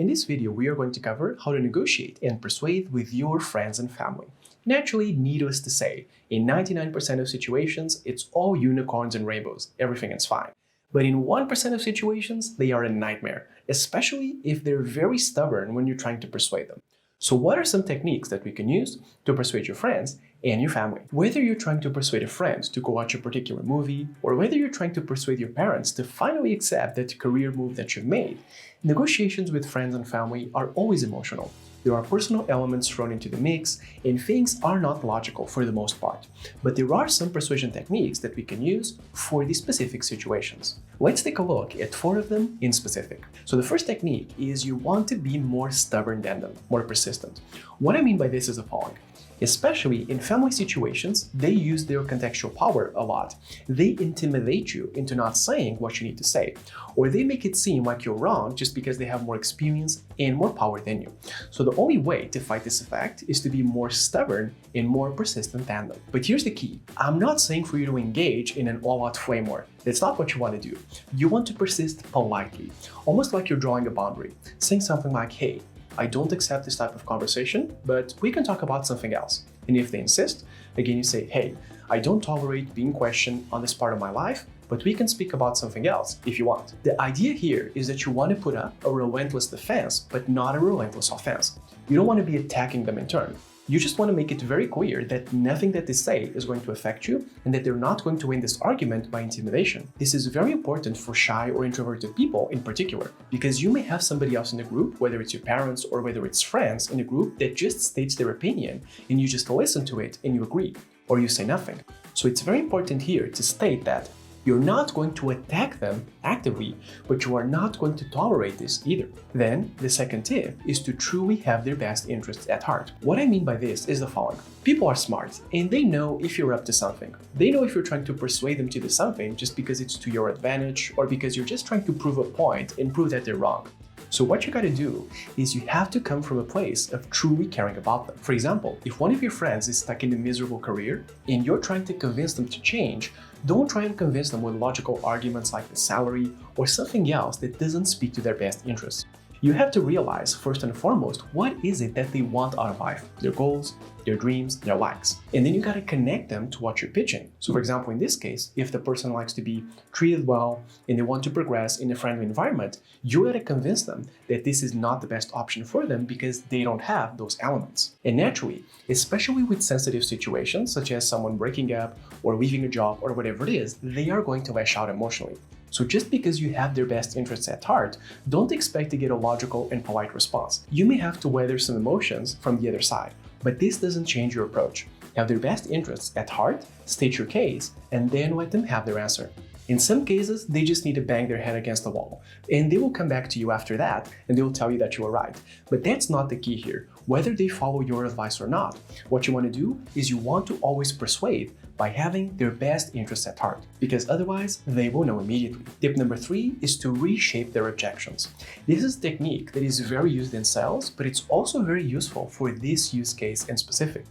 In this video, we are going to cover how to negotiate and persuade with your friends and family. Naturally, needless to say, in 99% of situations, it's all unicorns and rainbows, everything is fine. But in 1% of situations, they are a nightmare, especially if they're very stubborn when you're trying to persuade them. So what are some techniques that we can use to persuade your friends and your family? Whether you're trying to persuade a friend to go watch a particular movie, or whether you're trying to persuade your parents to finally accept that career move that you've made, negotiations with friends and family are always emotional. There are personal elements thrown into the mix, and things are not logical for the most part. But there are some persuasion techniques that we can use for these specific situations. Let's take a look at 4 of them in specific. So the first technique is you want to be more stubborn than them, more persistent. What I mean by this is the following. Especially in family situations, they use their contextual power a lot. They intimidate you into not saying what you need to say, or they make it seem like you're wrong just because they have more experience and more power than you. So the only way to fight this effect is to be more stubborn and more persistent than them. But here's the key. I'm not saying for you to engage in an all-out flame war. That's not what you want to do. You want to persist politely, almost like you're drawing a boundary, saying something like, hey, I don't accept this type of conversation, but we can talk about something else. And if they insist, again you say, hey, I don't tolerate being questioned on this part of my life, but we can speak about something else if you want. The idea here is that you want to put up a relentless defense, but not a relentless offense. You don't want to be attacking them in turn. You just want to make it very clear that nothing that they say is going to affect you and that they're not going to win this argument by intimidation. This is very important for shy or introverted people in particular, because you may have somebody else in the group, whether it's your parents or whether it's friends in the group, that just states their opinion and you just listen to it and you agree, or you say nothing. So it's very important here to state that you're not going to attack them actively, but you are not going to tolerate this either. Then, the second tip is to truly have their best interests at heart. What I mean by this is the following. People are smart, and they know if you're up to something. They know if you're trying to persuade them to do something just because it's to your advantage, or because you're just trying to prove a point and prove that they're wrong. So what you gotta do is you have to come from a place of truly caring about them. For example, if one of your friends is stuck in a miserable career and you're trying to convince them to change, don't try and convince them with logical arguments like the salary or something else that doesn't speak to their best interests. You have to realize, first and foremost, what is it that they want out of life, their goals, their dreams, their likes. And then you gotta connect them to what you're pitching. So for example, in this case, if the person likes to be treated well and they want to progress in a friendly environment, you gotta convince them that this is not the best option for them because they don't have those elements. And naturally, especially with sensitive situations, such as someone breaking up or leaving a job or whatever it is, they are going to lash out emotionally. So just because you have their best interests at heart, don't expect to get a logical and polite response. You may have to weather some emotions from the other side, but this doesn't change your approach. Have their best interests at heart, state your case, and then let them have their answer. In some cases, they just need to bang their head against the wall, and they will come back to you after that, and they will tell you that you were right. But that's not the key here. Whether they follow your advice or not, what you want to do is you want to always persuade by having their best interests at heart, because otherwise they will know immediately. Tip number 3 is to reshape their objections. This is a technique that is very used in sales, but it's also very useful for this use case in specific.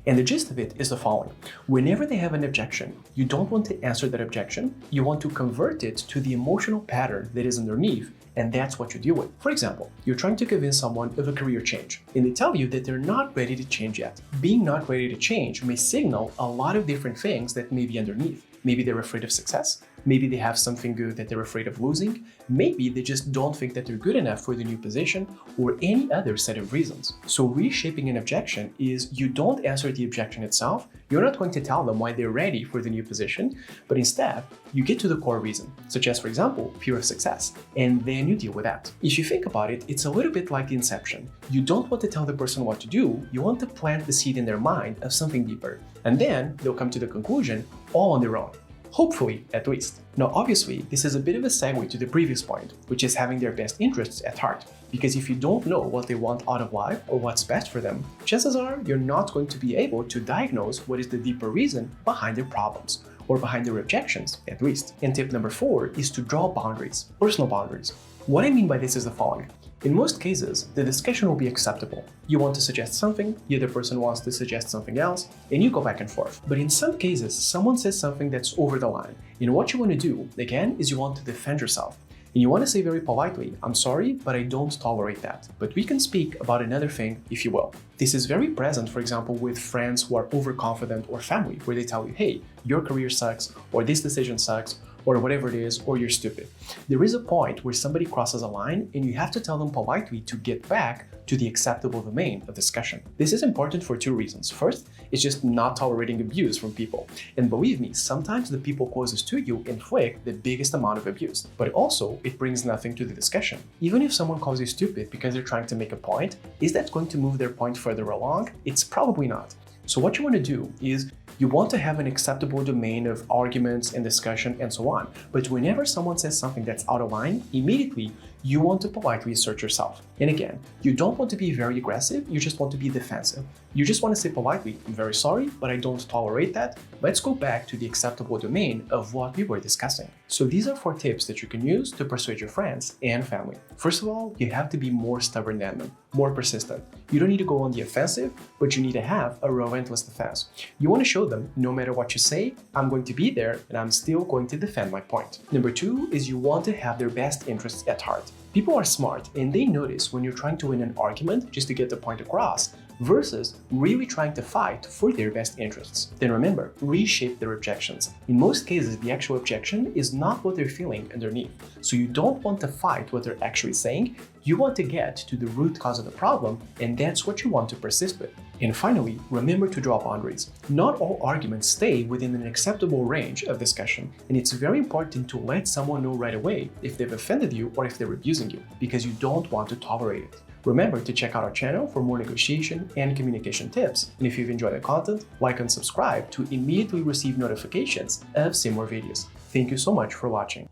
And the gist of it is the following. Whenever they have an objection, you don't want to answer that objection, you want to convert it to the emotional pattern that is underneath, and that's what you deal with. For example, you're trying to convince someone of a career change, and they tell you that they're not ready to change yet. Being not ready to change may signal a lot of different things that may be underneath. Maybe they're afraid of success. Maybe they have something good that they're afraid of losing. Maybe they just don't think that they're good enough for the new position, or any other set of reasons. So reshaping an objection is you don't answer the objection itself. You're not going to tell them why they're ready for the new position, but instead you get to the core reason, such as, for example, fear of success, and then you deal with that. If you think about it, it's a little bit like the inception. You don't want to tell the person what to do, you want to plant the seed in their mind of something deeper, and then they'll come to the conclusion all on their own. Hopefully, at least. Now, obviously, this is a bit of a segue to the previous point, which is having their best interests at heart. Because if you don't know what they want out of life or what's best for them, chances are you're not going to be able to diagnose what is the deeper reason behind their problems, or behind their objections, at least. And tip number 4 is to draw boundaries, personal boundaries. What I mean by this is the following. In most cases, the discussion will be acceptable. You want to suggest something, the other person wants to suggest something else, and you go back and forth. But in some cases, someone says something that's over the line. And what you want to do, again, is you want to defend yourself. And you want to say very politely, I'm sorry, but I don't tolerate that. But we can speak about another thing if you will. This is very present, for example, with friends who are overconfident or family, where they tell you, hey, your career sucks, or this decision sucks, or whatever it is, or you're stupid. There is a point where somebody crosses a line and you have to tell them politely to get back to the acceptable domain of discussion. This is important for two reasons. First, it's just not tolerating abuse from people. And believe me, sometimes the people closest to you inflict the biggest amount of abuse. But also, it brings nothing to the discussion. Even if someone calls you stupid because they're trying to make a point, is that going to move their point further along? It's probably not. So what you want to do is you want to have an acceptable domain of arguments and discussion and so on. But whenever someone says something that's out of line, immediately you want to politely assert yourself. And again, you don't want to be very aggressive, you just want to be defensive. You just want to say politely, I'm very sorry, but I don't tolerate that. Let's go back to the acceptable domain of what we were discussing. So these are 4 tips that you can use to persuade your friends and family. First of all, you have to be more stubborn than them, more persistent. You don't need to go on the offensive, but you need to have a relentless defense. You want to show them, no matter what you say, I'm going to be there and I'm still going to defend my point. Number 2 is you want to have their best interests at heart. People are smart and they notice when you're trying to win an argument just to get the point across versus really trying to fight for their best interests. Then remember, reshape their objections. In most cases, the actual objection is not what they're feeling underneath. So you don't want to fight what they're actually saying, you want to get to the root cause of the problem, and that's what you want to persist with. And finally, remember to draw boundaries. Not all arguments stay within an acceptable range of discussion, and it's very important to let someone know right away if they've offended you or if they're abusing you, because you don't want to tolerate it. Remember to check out our channel for more negotiation and communication tips. And if you've enjoyed the content, like and subscribe to immediately receive notifications of similar videos. Thank you so much for watching.